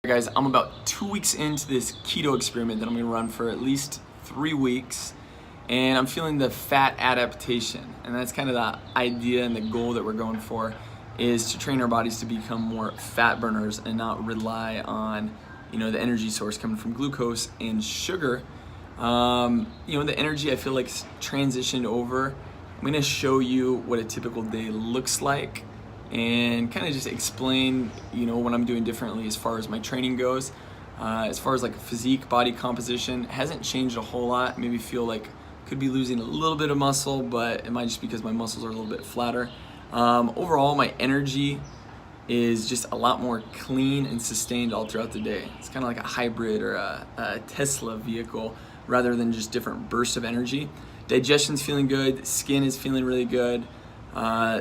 Guys, I'm about 2 weeks into this keto experiment that I'm gonna run for at least 3 weeks, and I'm feeling the fat adaptation. And that's kind of the idea and the goal that we're going for, is to train our bodies to become more fat burners and not rely on, the energy source coming from glucose and sugar. The energy I feel like transitioned over. I'm gonna show you what a typical day looks like and kind of just explain, what I'm doing differently as far as my training goes. As far as like physique, body composition, hasn't changed a whole lot. Maybe feel like could be losing a little bit of muscle, but it might just be because my muscles are a little bit flatter. Overall, my energy is just a lot more clean and sustained all throughout the day. It's kind of like a hybrid or a Tesla vehicle rather than just different bursts of energy. Digestion's feeling good, skin is feeling really good,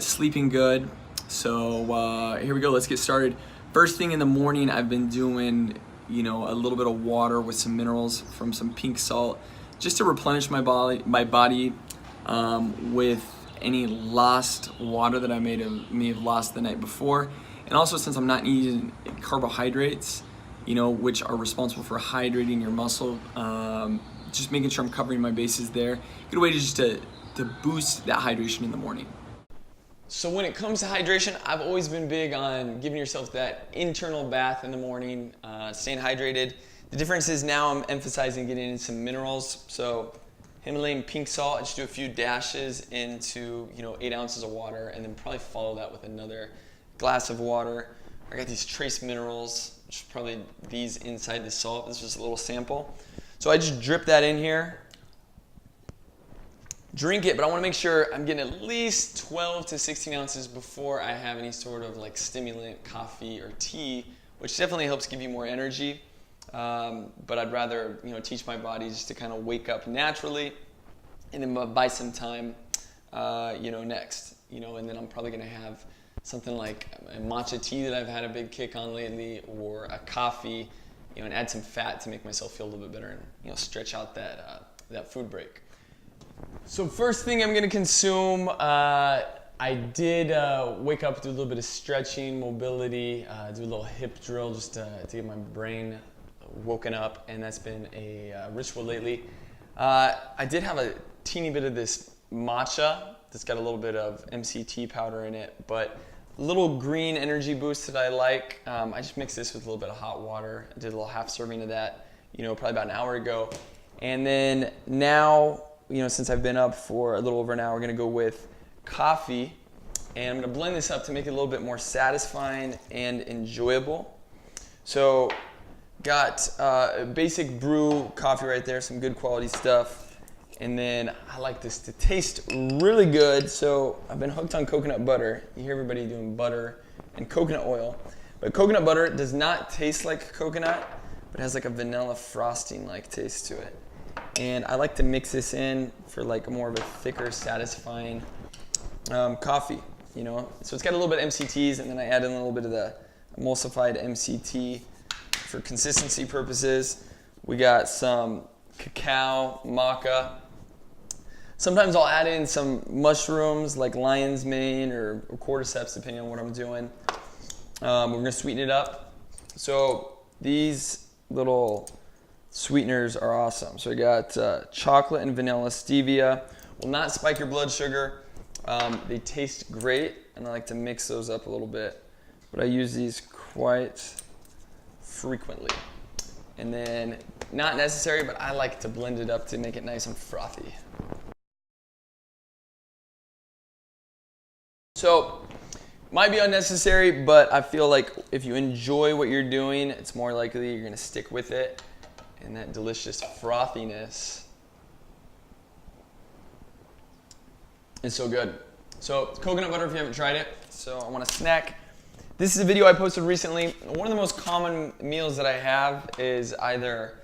sleeping good. So here we go, let's get started. First thing in the morning, I've been doing, a little bit of water with some minerals from some pink salt, just to replenish my body with any lost water that I may have lost the night before. And also, since I'm not eating carbohydrates, which are responsible for hydrating your muscle, just making sure I'm covering my bases there. Good way to boost that hydration in the morning. So when it comes to hydration, I've always been big on giving yourself that internal bath in the morning, staying hydrated. The difference is now I'm emphasizing getting in some minerals. So Himalayan pink salt, I just do a few dashes into 8 ounces of water, and then probably follow that with another glass of water. I got these trace minerals, which is probably these inside the salt. This is just a little sample. So I just drip that in here. Drink it, but I want to make sure I'm getting at least 12 to 16 ounces before I have any sort of like stimulant, coffee or tea, which definitely helps give you more energy. But I'd rather teach my body just to kind of wake up naturally, and then buy some time, next. And then I'm probably gonna have something like a matcha tea that I've had a big kick on lately, or a coffee, and add some fat to make myself feel a little bit better and stretch out that food break. So first thing I'm gonna consume, I did wake up, do a little bit of stretching, mobility, do a little hip drill just to get my brain woken up, and that's been a ritual lately. I did have a teeny bit of this matcha that's got a little bit of MCT powder in it, but a little green energy boost that I like. I just mixed this with a little bit of hot water. I did a little half serving of that, probably about an hour ago. And then now, since I've been up for a little over an hour, we're gonna go with coffee, and I'm gonna blend this up to make it a little bit more satisfying and enjoyable. So got basic brew coffee right there, some good quality stuff. And then I like this to taste really good, so I've been hooked on coconut butter. You hear everybody doing butter and coconut oil, but coconut butter does not taste like coconut, but it has like a vanilla frosting like taste to it. And I like to mix this in for like more of a thicker, satisfying coffee, So it's got a little bit of MCTs, and then I add in a little bit of the emulsified MCT for consistency purposes. We got some cacao, maca. Sometimes I'll add in some mushrooms like lion's mane or cordyceps, depending on what I'm doing. We're gonna sweeten it up. So these little sweeteners are awesome. So I got chocolate and vanilla stevia. Will not spike your blood sugar. They taste great, and I like to mix those up a little bit. But I use these quite frequently. And then, not necessary, but I like to blend it up to make it nice and frothy. So, might be unnecessary, but I feel like if you enjoy what you're doing, it's more likely you're gonna stick with it. And that delicious frothiness is so good. So, coconut butter if you haven't tried it. So I want a snack. This is a video I posted recently. One of the most common meals that I have is either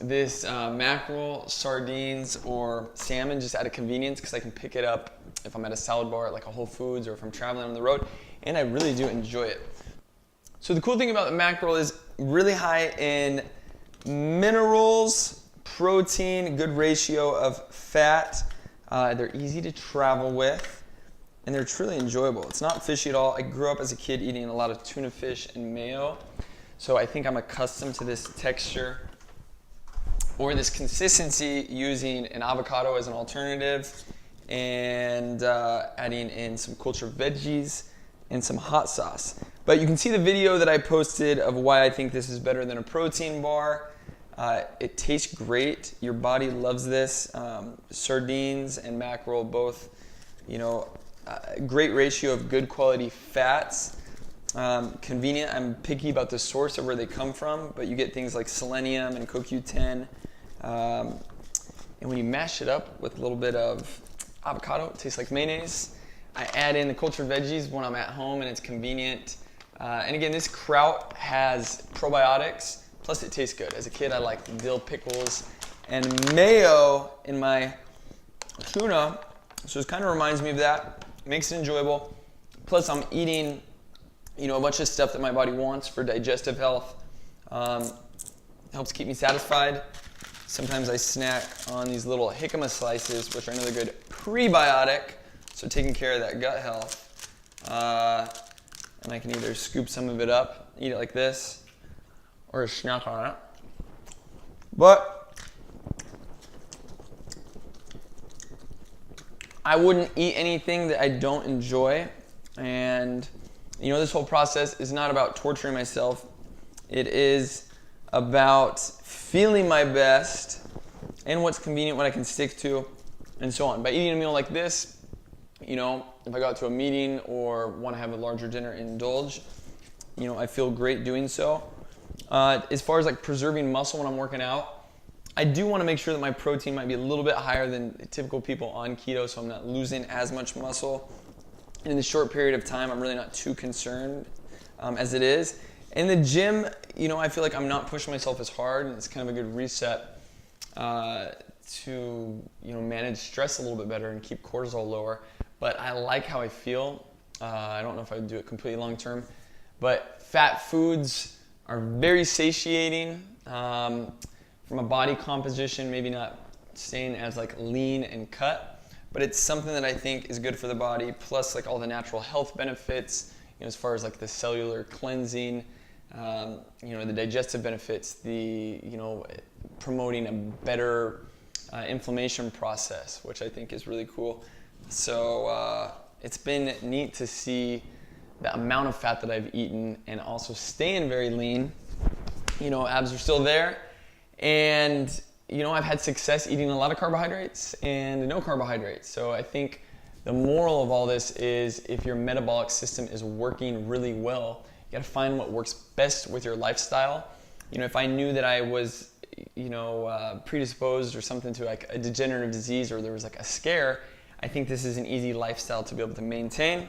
this mackerel, sardines, or salmon, just out of convenience, because I can pick it up if I'm at a salad bar at like a Whole Foods, or if I'm traveling on the road, and I really do enjoy it. So the cool thing about the mackerel is really high in minerals, protein, good ratio of fat. They're easy to travel with, and they're truly enjoyable. It's not fishy at all. I grew up as a kid eating a lot of tuna fish and mayo. So I think I'm accustomed to this texture or this consistency using an avocado as an alternative and adding in some cultured veggies and some hot sauce. But you can see the video that I posted of why I think this is better than a protein bar. It tastes great. Your body loves this. Sardines and mackerel both, great ratio of good quality fats. Convenient. I'm picky about the source of where they come from, but you get things like selenium and CoQ10. And when you mash it up with a little bit of avocado, it tastes like mayonnaise. I add in the cultured veggies when I'm at home and it's convenient. And again, this kraut has probiotics, plus it tastes good. As a kid, I liked dill pickles and mayo in my tuna, so it kind of reminds me of that. Makes it enjoyable. Plus, I'm eating, a bunch of stuff that my body wants for digestive health. Helps keep me satisfied. Sometimes I snack on these little jicama slices, which are another good prebiotic, so taking care of that gut health. And I can either scoop some of it up, eat it like this, or snack on it. But I wouldn't eat anything that I don't enjoy. And this whole process is not about torturing myself. It is about feeling my best and what's convenient, what I can stick to, and so on. By eating a meal like this, if I go out to a meeting or want to have a larger dinner and indulge, I feel great doing so. As far as like preserving muscle when I'm working out, I do want to make sure that my protein might be a little bit higher than typical people on keto, so I'm not losing as much muscle. And in the short period of time, I'm really not too concerned as it is. In the gym, I feel like I'm not pushing myself as hard, and it's kind of a good reset to manage stress a little bit better and keep cortisol lower. But I like how I feel. I don't know if I would do it completely long term, but fat foods are very satiating from a body composition, maybe not staying as like lean and cut, but it's something that I think is good for the body, plus like all the natural health benefits, as far as like the cellular cleansing, the digestive benefits, the promoting a better inflammation process, which I think is really cool. So it's been neat to see the amount of fat that I've eaten and also staying very lean. Abs are still there, and I've had success eating a lot of carbohydrates and no carbohydrates. So I think the moral of all this is, if your metabolic system is working really well, you got to find what works best with your lifestyle. If I knew that I was predisposed or something to like a degenerative disease, or there was like a scare, I think this is an easy lifestyle to be able to maintain,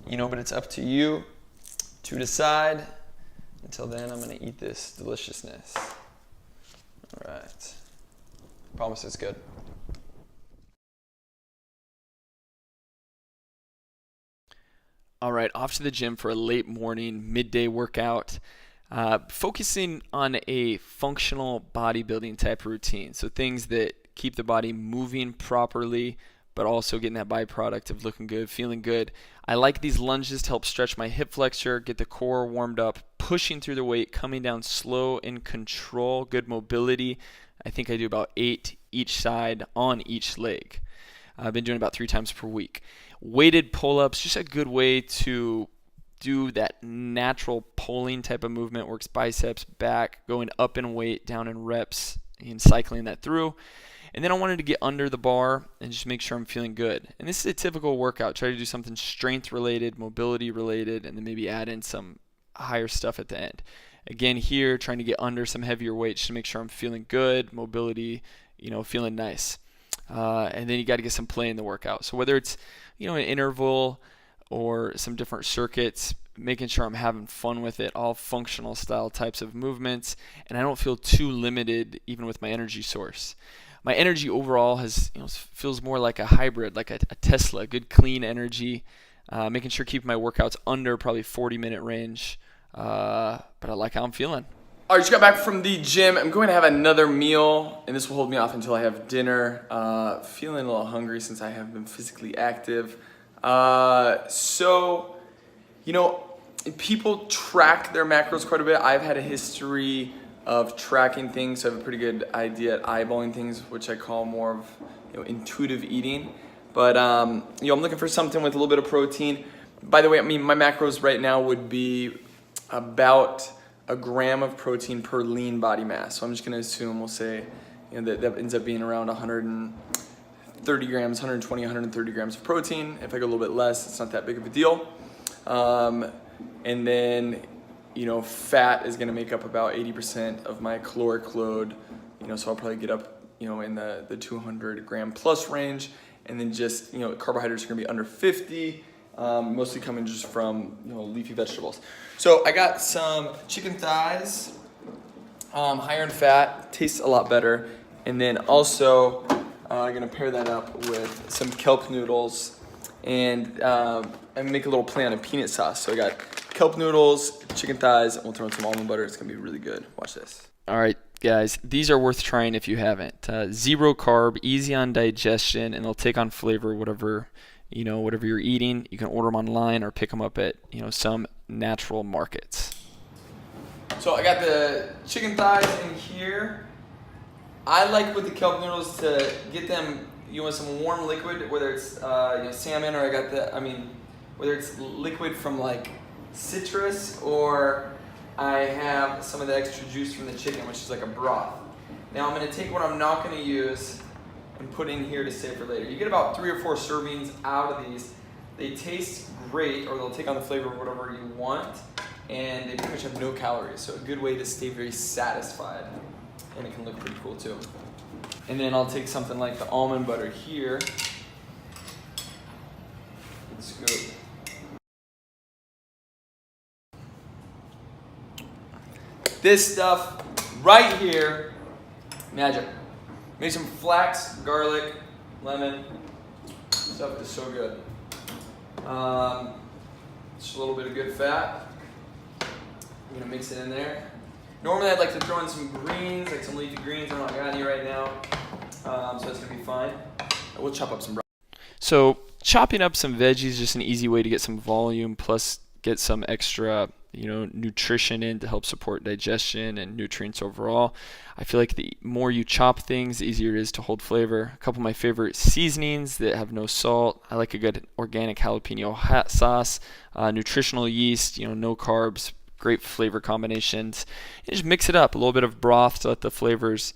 but it's up to you to decide. Until then, I'm going to eat this deliciousness. All right. Promise it's good. All right, off to the gym for a late morning, midday workout. Focusing on a functional bodybuilding type routine. So things that keep the body moving properly, but also getting that byproduct of looking good, feeling good. I like these lunges to help stretch my hip flexor, get the core warmed up, pushing through the weight, coming down slow in control, good mobility. I think I do about 8 each side on each leg. I've been doing about 3 times per week. Weighted pull-ups, just a good way to do that natural pulling type of movement. Works biceps, back, going up in weight, down in reps, and cycling that through. And then I wanted to get under the bar and just make sure I'm feeling good. And this is a typical workout. Try to do something strength related, mobility related, and then maybe add in some higher stuff at the end. Again, here, trying to get under some heavier weight just to make sure I'm feeling good, mobility, feeling nice. And then you got to get some play in the workout. So whether it's, an interval or some different circuits, making sure I'm having fun with it, all functional style types of movements, and I don't feel too limited even with my energy source. My energy overall feels more like a hybrid, like a Tesla, good clean energy, making sure keeping my workouts under probably 40-minute range, but I like how I'm feeling. All right, just got back from the gym. I'm going to have another meal, and this will hold me off until I have dinner. Feeling a little hungry since I have been physically active. people track their macros quite a bit. I've had a history of tracking things, so I have a pretty good idea at eyeballing things, which I call more of intuitive eating. But I'm looking for something with a little bit of protein. By the way, I mean my macros right now would be about a gram of protein per lean body mass. So I'm just gonna assume, we'll say, that ends up being around 130 grams, 120, 130 grams of protein. If I go a little bit less, it's not that big of a deal. And then, fat is gonna make up about 80% of my caloric load. So I'll probably get up, in the 200 gram plus range. And then just, carbohydrates are gonna be under 50, mostly coming just from, leafy vegetables. So I got some chicken thighs, higher in fat, tastes a lot better. And then also, I'm gonna pair that up with some kelp noodles and make a little play on a peanut sauce. So I got kelp noodles, chicken thighs, and we'll throw in some almond butter. It's gonna be really good. Watch this. All right, guys, these are worth trying if you haven't. Zero carb, easy on digestion, and they'll take on flavor whatever you're eating. You can order them online or pick them up at some natural markets. So I got the chicken thighs in here. I like with the kelp noodles to get them with some warm liquid, whether it's salmon, or whether it's liquid from like citrus, or I have some of the extra juice from the chicken, which is like a broth. Now I'm gonna take what I'm not gonna use and put in here to save for later. You get about 3 or 4 servings out of these. They taste great, or they'll take on the flavor of whatever you want, and they pretty much have no calories, so a good way to stay very satisfied, and it can look pretty cool too. And then I'll take something like the almond butter here and scoop. This stuff right here, magic. Make some flax, garlic, lemon. Stuff is so good. Just a little bit of good fat. I'm gonna mix it in there. Normally I'd like to throw in some greens, like some leafy greens. I'm not got any right now, so that's gonna be fine. We'll chop up some. So chopping up some veggies is just an easy way to get some volume, plus get some extra nutrition in to help support digestion and nutrients overall. I feel like the more you chop things, the easier it is to hold flavor. A couple of my favorite seasonings that have no salt. I like a good organic jalapeno hot sauce, nutritional yeast, no carbs, great flavor combinations. And just mix it up, a little bit of broth to let the flavors,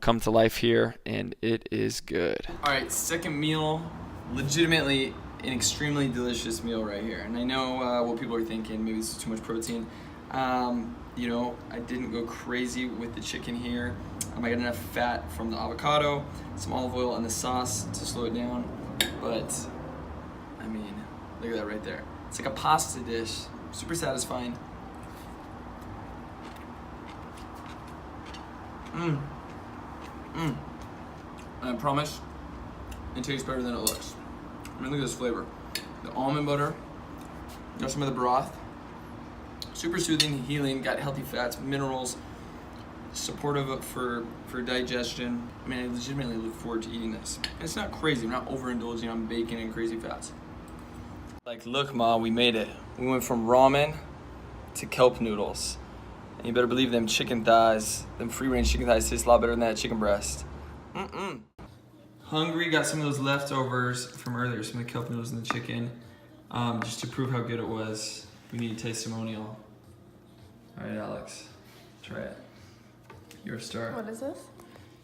come to life here, and it is good. All right, second meal, legitimately an extremely delicious meal right here. And I know what people are thinking, maybe this is too much protein. I didn't go crazy with the chicken here. I got enough fat from the avocado, some olive oil, and the sauce to slow it down. But, look at that right there. It's like a pasta dish, super satisfying. And I promise, it tastes better than it looks. Look at this flavor. The almond butter, got some of the broth. Super soothing, healing, got healthy fats, minerals, supportive for digestion. I legitimately look forward to eating this. And it's not crazy, I'm not overindulging on bacon and crazy fats. Look, Ma, we made it. We went from ramen to kelp noodles. And you better believe them chicken thighs, them free-range chicken thighs taste a lot better than that chicken breast. Hungry, got some of those leftovers from earlier, some of the kelp noodles and the chicken. Just to prove how good it was, we need a testimonial. All right, Alex, try it. You're a star. What is this?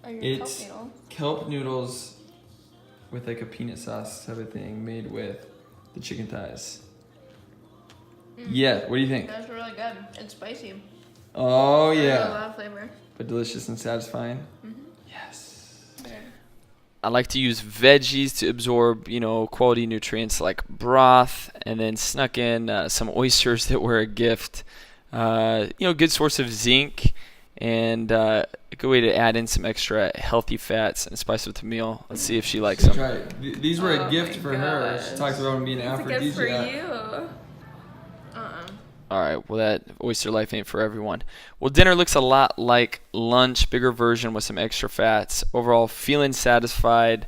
It's kelp noodles with like a peanut sauce type of thing, made with the chicken thighs. Yeah, what do you think? That's really good. It's spicy. Oh yeah. A lot of flavor. But delicious and satisfying. Yes. I like to use veggies to absorb, quality nutrients like broth, and then snuck in some oysters that were a gift. Good source of zinc, and a good way to add in some extra healthy fats and spice with the meal. Let's see if she likes them. Try it. These were a gift for her. She talks about them being an aphrodisiac. It's good for you. All right, well, that oyster life ain't for everyone. Well, dinner looks a lot like lunch, bigger version with some extra fats. Overall, feeling satisfied,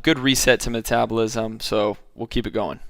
good reset to metabolism, so we'll keep it going.